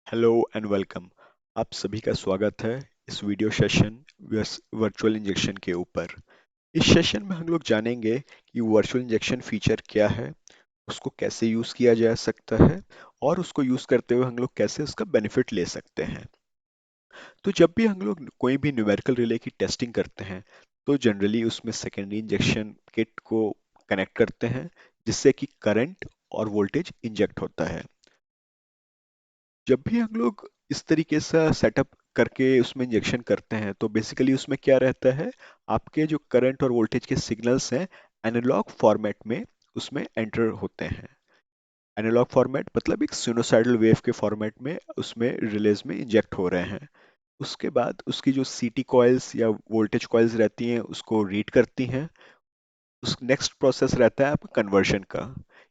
Hello and welcome. आप सभी का स्वागत है इस वीडियो सेशन वर्चुअल इंजेक्शन के ऊपर। इस सेशन में हम लोग जानेंगे कि वर्चुअल इंजेक्शन फीचर क्या है, उसको कैसे यूज़ किया जा सकता है और उसको यूज़ करते हुए हम लोग कैसे उसका बेनिफिट ले सकते हैं। तो जब भी हम लोग कोई भी न्यूमेरिकल रिले की टेस्टिंग करते हैं तो जनरली उसमें सेकेंडरी इंजेक्शन किट को कनेक्ट करते हैं जिससे कि करंट और वोल्टेज इंजेक्ट होता है। जब भी हम लोग इस तरीके से सेटअप करके उसमें इंजेक्शन करते हैं तो बेसिकली उसमें क्या रहता है, आपके जो करंट और वोल्टेज के सिग्नल्स हैं एनालॉग फॉर्मेट में उसमें एंटर होते हैं। एनालॉग फॉर्मेट मतलब एक सिनुसाइडल वेव के फॉर्मेट में उसमें रिलेज में इंजेक्ट हो रहे हैं। उसके बाद उसकी जो सीटी कॉइल्स या वोल्टेज कॉइल्स रहती हैं उसको रीड करती हैं। उस नेक्स्ट प्रोसेस रहता है आपका कन्वर्शन का,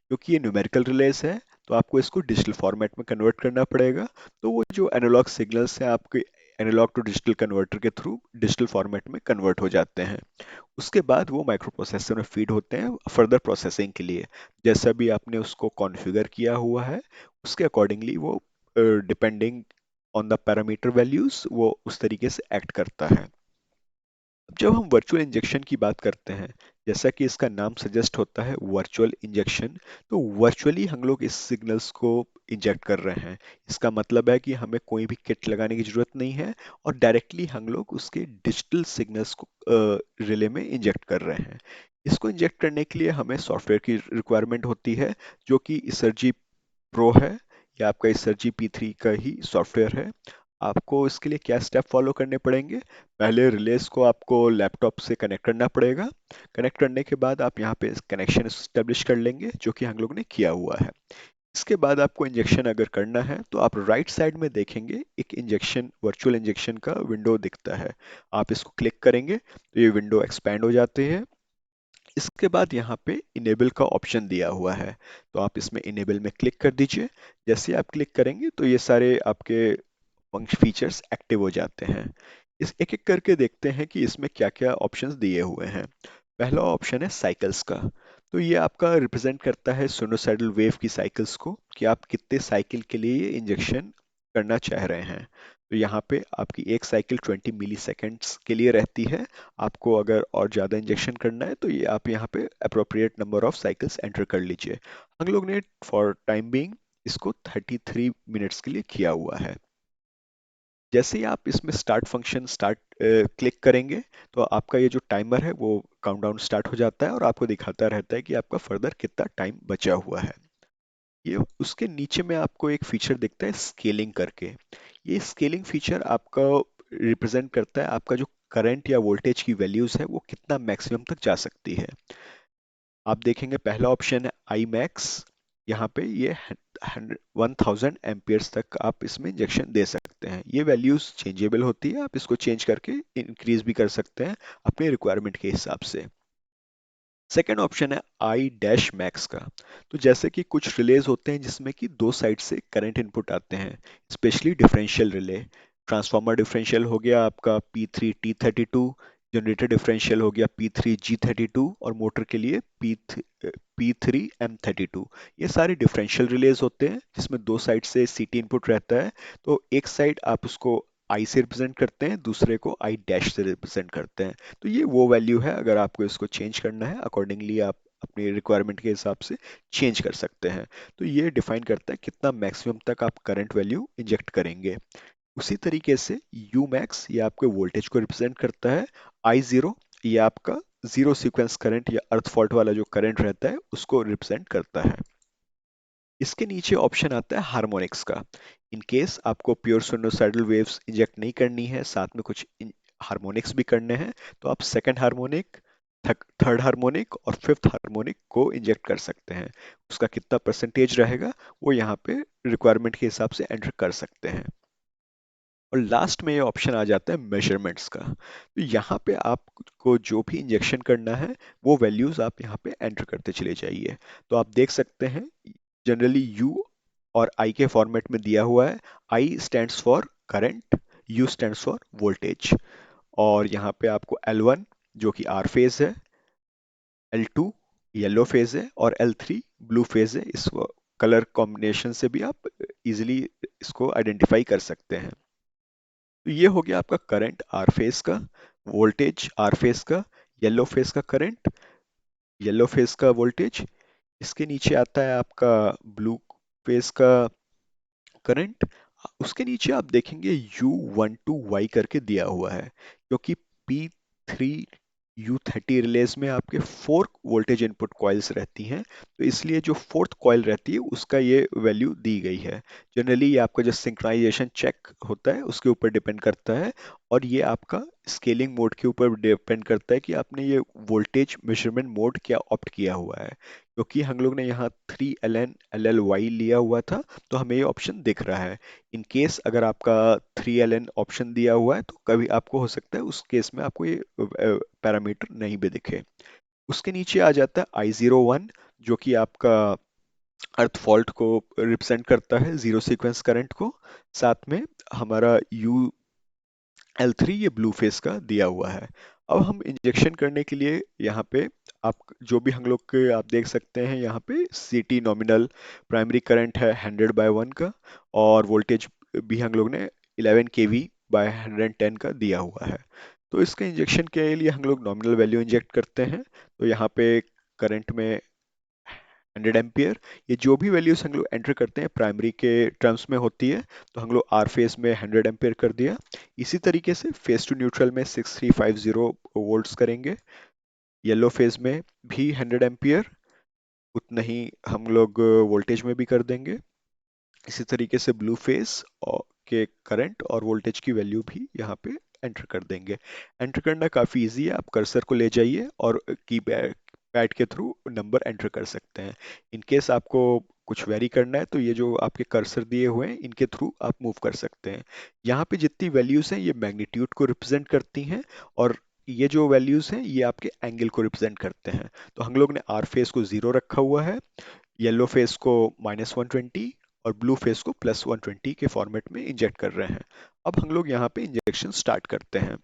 क्योंकि ये न्यूमेरिकल रिलेज है तो आपको इसको डिजिटल फॉर्मेट में कन्वर्ट करना पड़ेगा। तो वो जो एनालॉग सिग्नल्स हैं आपके एनालॉग टू डिजिटल कन्वर्टर के थ्रू डिजिटल फॉर्मेट में कन्वर्ट हो जाते हैं। उसके बाद वो माइक्रो प्रोसेसर में फीड होते हैं फर्दर प्रोसेसिंग के लिए। जैसा भी आपने उसको कॉन्फ़िगर किया हुआ है उसके अकॉर्डिंगली वो depending on the parameter values वो उस तरीके से एक्ट करता है। जब हम वर्चुअल इंजेक्शन की बात करते हैं, जैसा कि इसका नाम सजेस्ट होता है वर्चुअल इंजेक्शन, तो वर्चुअली हम लोग इस सिग्नल्स को इंजेक्ट कर रहे हैं। इसका मतलब है कि हमें कोई भी किट लगाने की जरूरत नहीं है और डायरेक्टली हम लोग उसके डिजिटल सिग्नल्स को रिले में इंजेक्ट कर रहे हैं। इसको इंजेक्ट करने के लिए हमें सॉफ्टवेयर की रिक्वायरमेंट होती है जो कि इसरजी प्रो है या आपका इसरजी P3 का ही सॉफ्टवेयर है। आपको इसके लिए क्या स्टेप फॉलो करने पड़ेंगे? पहले रिलेज को आपको लैपटॉप से कनेक्ट करना पड़ेगा। कनेक्ट करने के बाद आप यहाँ पे कनेक्शन स्टेब्लिश कर लेंगे जो कि हम लोग ने किया हुआ है। इसके बाद आपको इंजेक्शन अगर करना है तो आप राइट साइड में देखेंगे एक इंजेक्शन वर्चुअल इंजेक्शन का विंडो दिखता है। आप इसको क्लिक करेंगे तो ये विंडो एक्सपैंड हो जाती है। इसके बाद यहाँ पे इनेबल का ऑप्शन दिया हुआ है, तो आप इसमें इनेबल में क्लिक कर दीजिए। जैसे आप क्लिक करेंगे तो ये सारे आपके फीचर्स एक्टिव हो जाते हैं। इस एक एक करके देखते हैं कि इसमें क्या क्या ऑप्शंस दिए हुए हैं। पहला ऑप्शन है साइकिल्स का। तो ये आपका रिप्रेजेंट करता है सिनुसाइडल वेव की साइकिल्स को कि आप कितने साइकिल के लिए ये इंजेक्शन करना चाह रहे हैं। तो यहाँ पे आपकी एक साइकिल 20 मिली सेकेंड्स के लिए रहती है। आपको अगर और ज़्यादा इंजेक्शन करना है तो ये आप यहाँ पे appropriate number of cycles enter कर लीजिए। हम लोग ने फॉर टाइम बीइंग इसको 33 मिनट्स के लिए किया हुआ है। जैसे ही आप इसमें स्टार्ट फंक्शन स्टार्ट क्लिक करेंगे तो आपका ये जो टाइमर है वो काउंटडाउन स्टार्ट हो जाता है और आपको दिखाता रहता है कि आपका फर्दर कितना टाइम बचा हुआ है। ये उसके नीचे में आपको एक फीचर दिखता है स्केलिंग करके। ये स्केलिंग फीचर आपका रिप्रेजेंट करता है आपका जो करंट या वोल्टेज की वैल्यूज है वो कितना मैक्सिमम तक जा सकती है। आप देखेंगे पहला ऑप्शन है आई मैक्स। यहाँ पे ये 1000 तक आप इसमें इंजेक्शन दे सकते हैं। ये वैल्यूज चेंजेबल होती है, आप इसको चेंज करके इंक्रीज भी कर सकते हैं अपने रिक्वायरमेंट के हिसाब से। सेकेंड ऑप्शन है आई डैश मैक्स का। तो जैसे कि कुछ रिलेज होते हैं जिसमें कि दो साइड से करंट इनपुट आते हैं, specially differential relay. Transformer differential हो गया आपका P3T32, जनरेटर डिफरेंशियल हो गया P3G32 और मोटर के लिए P3M32। ये सारे डिफरेंशियल रिलेज होते हैं जिसमें दो साइड से सीटी इनपुट रहता है। तो एक साइड आप उसको आई से रिप्रेजेंट करते हैं, दूसरे को आई डैश से रिप्रेजेंट करते हैं। तो ये वो वैल्यू है, अगर आपको इसको चेंज करना है अकॉर्डिंगली आप अपनी रिक्वायरमेंट के हिसाब से चेंज कर सकते हैं। तो ये डिफाइन करता है कितना मैक्सिमम तक आप करंट वैल्यू इंजेक्ट करेंगे। उसी तरीके से यू मैक्स ये आपके वोल्टेज को रिप्रेजेंट करता है। आई जीरो ये आपका जीरो सीक्वेंस करंट या अर्थ फॉल्ट वाला जो करंट रहता है उसको रिप्रेजेंट करता है। इसके नीचे ऑप्शन आता है हार्मोनिक्स का। इन केस आपको प्योर साइनोसाइडल वेव्स इंजेक्ट नहीं करनी है, साथ में कुछ हार्मोनिक्स भी करने हैं, तो आप सेकंड हार्मोनिक, थर्ड हार्मोनिक और फिफ्थ हार्मोनिक को इंजेक्ट कर सकते हैं। उसका कितना परसेंटेज रहेगा वो यहाँ पे रिक्वायरमेंट के हिसाब से एंटर कर सकते हैं। और लास्ट में ये ऑप्शन आ जाता है मेजरमेंट्स का। तो यहाँ पे आपको जो भी इंजेक्शन करना है वो वैल्यूज आप यहाँ पे एंटर करते चले जाइए। तो आप देख सकते हैं जनरली यू और आई के फॉर्मेट में दिया हुआ है। आई stands for current, you stands for voltage. और यहाँ पे आपको L1 जो कि आर फेज है, L2 येलो फेज है और L3 ब्लू फेज है। इस कलर कॉम्बिनेशन से भी आप इजीली इसको आइडेंटिफाई कर सकते हैं। तो ये हो गया आपका करंट आर फेस का, वोल्टेज आर फेस का, येलो फेस का करंट, येलो फेस का वोल्टेज। इसके नीचे आता है आपका ब्लू फेस का करंट। उसके नीचे आप देखेंगे U12Y करके दिया हुआ है, क्योंकि P3U30 रिलेज में आपके 4 वोल्टेज इनपुट कॉइल्स रहती हैं, तो इसलिए जो फोर्थ कॉइल रहती है उसका ये वैल्यू दी गई है। जनरली ये आपका जो सिंक्रोनाइजेशन चेक होता है उसके ऊपर डिपेंड करता है, और ये आपका स्केलिंग मोड के ऊपर डिपेंड करता है कि आपने ये वोल्टेज मेजरमेंट मोड क्या ऑप्ट किया हुआ है। क्योंकि हम लोग ने यहाँ 3LN LLY लिया हुआ था, तो हमें ये ऑप्शन दिख रहा है। इन केस अगर आपका 3LN ऑप्शन दिया हुआ है तो कभी आपको हो सकता है उस केस में आपको ये पैरामीटर नहीं भी दिखे। उसके नीचे आ जाता है I01, जो कि आपका अर्थ फॉल्ट को रिप्रेजेंट करता है, जीरो सीक्वेंस करंट को। साथ में हमारा L3 ये ब्लू फेस का दिया हुआ है। अब हम इंजेक्शन करने के लिए यहाँ पे आप जो भी हम लोग के आप देख सकते हैं यहाँ पे CT नॉमिनल प्राइमरी करंट है 100/1 का, और वोल्टेज भी हम लोग ने 11 kV/110 का दिया हुआ है। तो इसके इंजेक्शन के लिए हम लोग नॉमिनल वैल्यू इंजेक्ट करते हैं। तो यहाँ पे करंट में 100 एम्पियर, ये जो भी वैल्यूज हम लोग एंटर करते हैं प्राइमरी के टर्म्स में होती है, तो हम लोग आर फेस में 100 एम्पियर कर दिया। इसी तरीके से फेस टू न्यूट्रल में 6350 वोल्ट्स करेंगे। येलो फेज में भी 100 एम्पियर, उतना ही हम लोग वोल्टेज में भी कर देंगे। इसी तरीके से ब्लू फेस और के करंट और वोल्टेज की वैल्यू भी यहाँ पे एंटर कर देंगे। एंटर करना काफ़ी इजी है, आप कर्सर को ले जाइए और की पैड के थ्रू नंबर एंटर कर सकते हैं। इन केस आपको कुछ वेरी करना है तो ये जो आपके कर्सर दिए हुए हैं इनके थ्रू आप मूव कर सकते हैं। यहाँ पे जितनी वैल्यूज हैं ये मैग्नीट्यूड को रिप्रेजेंट करती हैं, और ये जो वैल्यूज हैं ये आपके एंगल को रिप्रेजेंट करते हैं। तो हम लोग ने आर फेस को 0 रखा हुआ है, येलो फेस को -120 और ब्लू फेस को +120 के फॉर्मेट में इंजेक्ट कर रहे हैं। अब हम लोग यहाँ पे इंजेक्शन स्टार्ट करते हैं।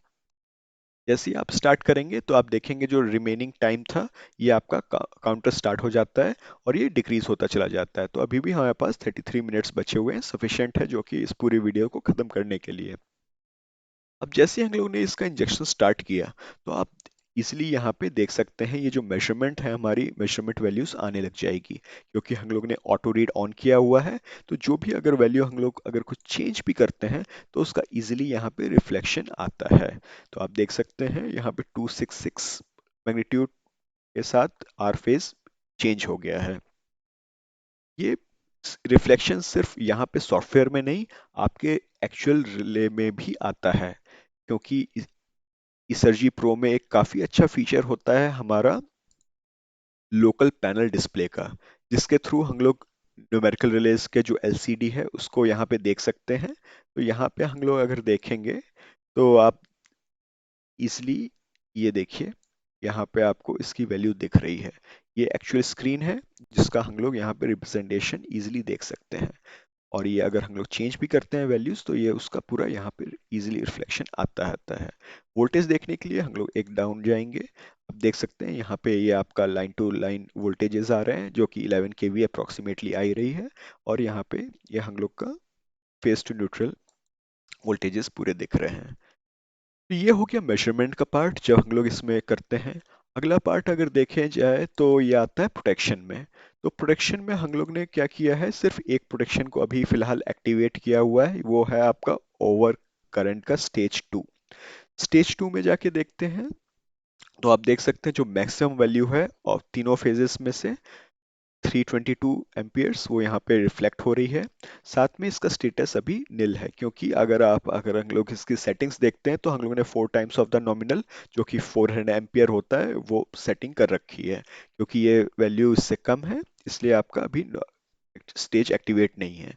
जैसे ही आप स्टार्ट करेंगे तो आप देखेंगे जो रिमेनिंग टाइम था ये आपका काउंटर स्टार्ट हो जाता है और ये डिक्रीज होता चला जाता है। तो अभी भी हमारे पास 33 मिनट्स बचे हुए हैं, सफिशिएंट है जो कि इस पूरी वीडियो को खत्म करने के लिए। अब जैसे ही हम लोगों ने इसका इंजेक्शन स्टार्ट किया तो आप इजिली यहाँ पे देख सकते हैं ये जो मेजरमेंट है हमारी मेजरमेंट वैल्यूज आने लग जाएगी, क्योंकि हम लोग ने ऑटो रीड ऑन किया हुआ है। तो जो भी अगर वैल्यू हम लोग अगर कुछ चेंज भी करते हैं तो उसका इजिली यहाँ पे रिफ्लेक्शन आता है। तो आप देख सकते हैं यहाँ पे 266 मैग्नीट्यूड के साथ आर फेज चेंज हो गया है। ये रिफ्लेक्शन सिर्फ यहाँ पे सॉफ्टवेयर में नहीं, आपके एक्चुअल रिले में भी आता है, क्योंकि इसर्जी प्रो में एक काफ़ी अच्छा फीचर होता है हमारा लोकल पैनल डिस्प्ले का, जिसके थ्रू हम लोग न्यूमेरिकल रिलेज के जो LCD है उसको यहाँ पे देख सकते हैं। तो यहाँ पे हम लोग अगर देखेंगे तो आप इजली ये देखिए यहाँ पे आपको इसकी वैल्यू दिख रही है। ये एक्चुअल स्क्रीन है जिसका हम लोग यहाँ पे रिप्रेजेंटेशन इजीली देख सकते हैं, और ये अगर हम लोग चेंज भी करते हैं वैल्यूज तो ये उसका पूरा यहाँ पे इजीली रिफ्लेक्शन आता है। वोल्टेज देखने के लिए हम लोग एक डाउन जाएंगे। आप देख सकते हैं यहाँ पे ये आपका लाइन टू लाइन वोल्टेजेस आ रहे हैं जो कि 11 kV अप्रोक्सीमेटली आ रही है, और यहाँ पे ये हम लोग का फेस टू न्यूट्रल वोल्टेजेस पूरे दिख रहे हैं। तो ये हो गया मेजरमेंट का पार्ट जब हम लोग इसमें करते हैं। अगला पार्ट अगर देखें जाए तो ये आता है प्रोटेक्शन में। तो प्रोटेक्शन में हम लोग ने क्या किया है, सिर्फ एक प्रोटेक्शन को अभी फिलहाल एक्टिवेट किया हुआ है, वो है आपका ओवर करंट का स्टेज 2। स्टेज 2 में जाके देखते हैं तो आप देख सकते हैं जो मैक्सिमम वैल्यू है और तीनों फेजेस में से 322 एम्पियर्स वो यहाँ पे रिफ्लेक्ट हो रही है। साथ में इसका स्टेटस अभी निल है, क्योंकि अगर हम लोग इसकी सेटिंग्स देखते हैं तो हम लोगों ने 4 टाइम्स ऑफ द नॉमिनल जो कि 400 एम्पियर होता है वो सेटिंग कर रखी है। क्योंकि ये वैल्यू इससे कम है इसलिए आपका अभी स्टेज एक्टिवेट नहीं है।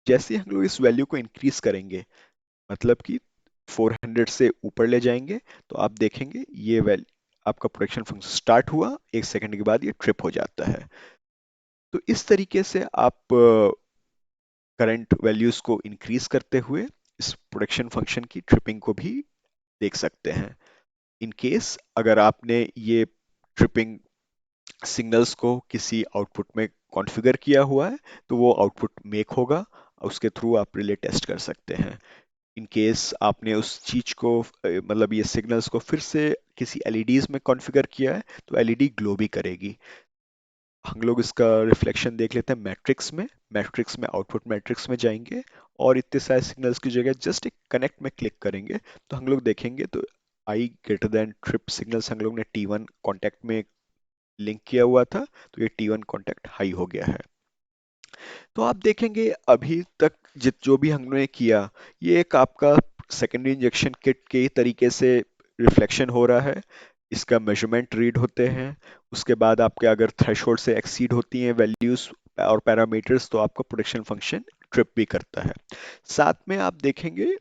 जैसे ही हम लोग इस वैल्यू को इंक्रीज करेंगे, मतलब कि 400 से ऊपर ले जाएंगे, तो आप देखेंगे ये वैल्यू आपका प्रोटेक्शन फंक्शन स्टार्ट हुआ, 1 सेकंड के बाद ये ट्रिप हो जाता है। तो इस तरीके से आप करंट वैल्यूज को इंक्रीज करते हुए इस प्रोडक्शन फंक्शन की ट्रिपिंग को भी देख सकते हैं। इन केस अगर आपने ये ट्रिपिंग सिग्नल्स को किसी आउटपुट में कॉन्फ़िगर किया हुआ है तो वो आउटपुट मेक होगा। उसके थ्रू आप रिले टेस्ट कर सकते हैं। इन केस आपने उस चीज को मतलब ये सिग्नल्स को फिर से किसी एलईडीज में कॉन्फ़िगर किया है तो एलईडी ग्लो भी करेगी। हम लोग इसका रिफ्लेक्शन देख लेते हैं मैट्रिक्स में आउटपुट मैट्रिक्स में जाएंगे और इतने सारे सिग्नल्स की जगह जस्ट एक कनेक्ट में क्लिक करेंगे तो हम लोग देखेंगे तो आई ग्रेटर देन ट्रिप सिग्नल्स हम लोग ने T1 कॉन्टैक्ट में लिंक किया हुआ था, तो ये T1 कॉन्टैक्ट हाई हो गया है। तो आप देखेंगे अभी तक जित जो भी हमने किया, ये एक आपका सेकेंडरी इंजेक्शन किट के ही तरीके से रिफ्लेक्शन हो रहा है। इसका मेजरमेंट रीड होते हैं, उसके बाद आपके अगर थ्रेशोल्ड से एक्सीड होती हैं वैल्यूज और पैरामीटर्स तो आपका प्रोटेक्शन फंक्शन ट्रिप भी करता है। साथ में आप देखेंगे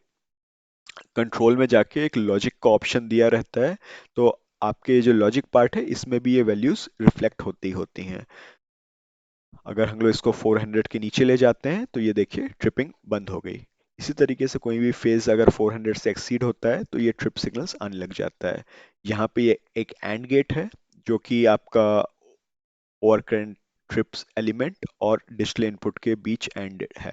कंट्रोल में जाके एक लॉजिक का ऑप्शन दिया रहता है, तो आपके जो लॉजिक पार्ट है इसमें भी ये वैल्यूज रिफ्लेक्ट होती होती हैं। अगर हम लोग इसको 400 के नीचे ले जाते हैं तो ये देखिए ट्रिपिंग बंद हो गई। इसी तरीके से कोई भी फेज अगर 400 से एक्सीड होता है तो ये ट्रिप सिग्नल्स आने लग जाता है। यहाँ पे ये एक एंड गेट है जो कि आपका ओवर करंट ट्रिप्स एलिमेंट और डिजिटल इनपुट के बीच एंड है,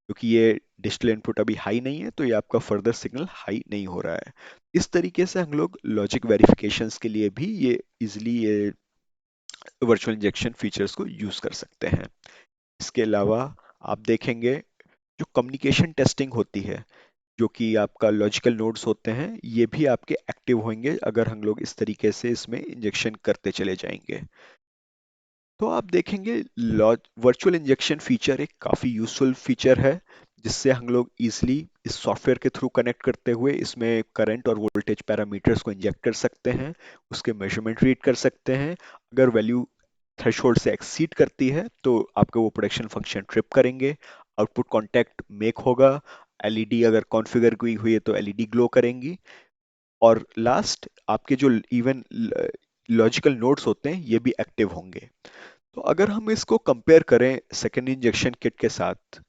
क्योंकि ये डिजिटल इनपुट अभी हाई नहीं है तो ये आपका फर्दर सिग्नल हाई नहीं हो रहा है। इस तरीके से हम लोग लॉजिक वेरिफिकेशंस के लिए भी ये इजिली ये वर्चुअल इंजेक्शन फीचर्स को यूज कर सकते हैं। इसके अलावा आप देखेंगे जो कम्युनिकेशन टेस्टिंग होती है, जो कि आपका लॉजिकल नोड्स होते हैं, ये भी आपके एक्टिव होंगे अगर हम लोग इस तरीके से इसमें इंजेक्शन करते चले जाएंगे। तो आप देखेंगे वर्चुअल इंजेक्शन फीचर एक काफ़ी यूजफुल फीचर है, जिससे हम लोग इजीली इस सॉफ्टवेयर के थ्रू कनेक्ट करते हुए इसमें करंट और वोल्टेज पैरामीटर्स को इंजेक्ट कर सकते हैं, उसके मेजरमेंट रीड कर सकते हैं। अगर वैल्यू थ्रेशोल्ड से एक्सीड करती है तो आपका वो प्रोडक्शन फंक्शन ट्रिप करेंगे, आउटपुट कॉन्टैक्ट मेक होगा, एलईडी अगर कॉन्फ़िगर हुई हुई है तो एलईडी ग्लो करेंगी, और लास्ट आपके जो इवन लॉजिकल नोड्स होते हैं ये भी एक्टिव होंगे। तो अगर हम इसको कंपेयर करें सेकेंड इंजेक्शन किट के साथ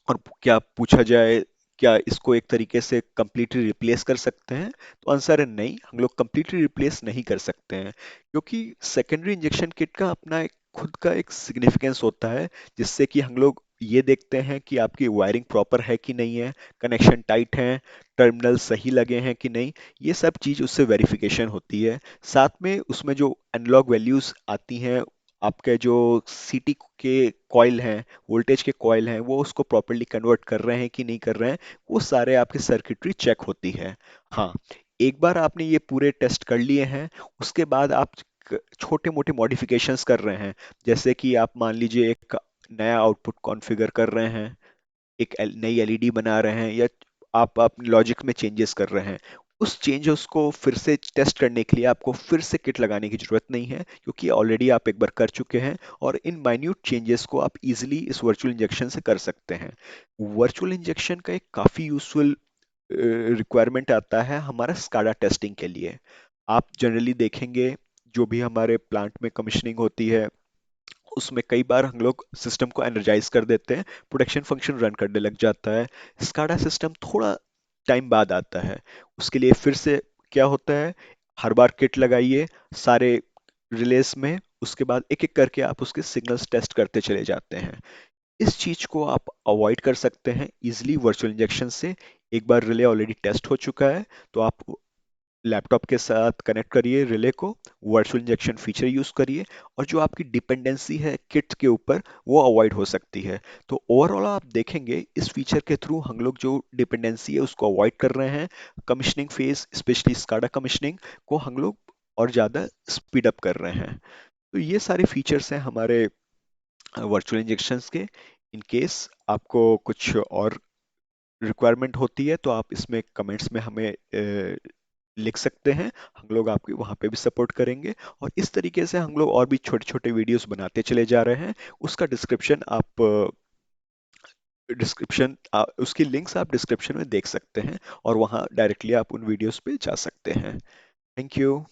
और क्या पूछा जाए क्या इसको एक तरीके से कंप्लीटली रिप्लेस कर सकते हैं, तो आंसर है नहीं, हम लोग कंप्लीटली रिप्लेस नहीं कर सकते हैं, क्योंकि सेकेंडरी इंजेक्शन किट का अपना एक खुद का एक सिग्निफिकेंस होता है, जिससे कि हम लोग ये देखते हैं कि आपकी वायरिंग प्रॉपर है कि नहीं है, कनेक्शन टाइट है, टर्मिनल सही लगे हैं कि नहीं, ये सब चीज़ उससे वेरिफिकेशन होती है। साथ में उसमें जो एनालॉग वैल्यूज आती हैं, आपके जो सीटी के कॉइल हैं, वोल्टेज के कॉइल हैं, वो उसको प्रॉपरली कन्वर्ट कर रहे हैं कि नहीं कर रहे हैं, वो सारे आपके सर्किटरी चेक होती है। हाँ, एक बार आपने ये पूरे टेस्ट कर लिए हैं, उसके बाद आप छोटे मोटे मॉडिफिकेशंस कर रहे हैं, जैसे कि आप मान लीजिए एक नया आउटपुट कॉन्फ़िगर कर रहे हैं, एक नई एलईडी बना रहे हैं, या आप अपने लॉजिक में चेंजेस कर रहे हैं, उस चेंजेस को फिर से टेस्ट करने के लिए आपको फिर से किट लगाने की जरूरत नहीं है, क्योंकि ऑलरेडी आप एक बार कर चुके हैं और इन माइन्यूट चेंजेस को आप इजीली इस वर्चुअल इंजेक्शन से कर सकते हैं। वर्चुअल इंजेक्शन का एक काफ़ी यूजफुल रिक्वायरमेंट आता है हमारा स्काडा टेस्टिंग के लिए। आप जनरली देखेंगे जो भी हमारे प्लांट में कमिश्निंग होती है, उसमें कई बार हम लोग सिस्टम को एनर्जाइज कर देते हैं, प्रोडक्शन फंक्शन रन करने लग जाता है, स्काडा सिस्टम थोड़ा टाइम बाद आता है। उसके लिए फिर से क्या होता है, हर बार किट लगाइए सारे रिलेस में, उसके बाद एक एक करके आप उसके सिग्नल्स टेस्ट करते चले जाते हैं। इस चीज को आप अवॉइड कर सकते हैं इजिली वर्चुअल इंजेक्शन से। एक बार रिले ऑलरेडी टेस्ट हो चुका है तो आप लैपटॉप के साथ कनेक्ट करिए रिले को, वर्चुअल इंजेक्शन फीचर यूज करिए, और जो आपकी डिपेंडेंसी है किट के ऊपर वो अवॉइड हो सकती है। तो ओवरऑल आप देखेंगे इस फीचर के थ्रू हम लोग जो डिपेंडेंसी है उसको अवॉइड कर रहे हैं, commissioning phase specially SCADA commissioning को हम लोग और ज़्यादा स्पीड अप कर रहे हैं। तो ये सारे फीचर्स हैं हमारे वर्चुअल इंजेक्शंस के। इन केस आपको कुछ और रिक्वायरमेंट होती है तो आप इसमें कमेंट्स में हमें लिख सकते हैं, हम लोग आपके वहाँ पे भी सपोर्ट करेंगे। और इस तरीके से हम लोग और भी छोटे छोटे वीडियोस बनाते चले जा रहे हैं। उसका डिस्क्रिप्शन आप उसकी लिंक्स आप डिस्क्रिप्शन में देख सकते हैं और वहाँ डायरेक्टली आप उन वीडियोस पे जा सकते हैं। Thank you.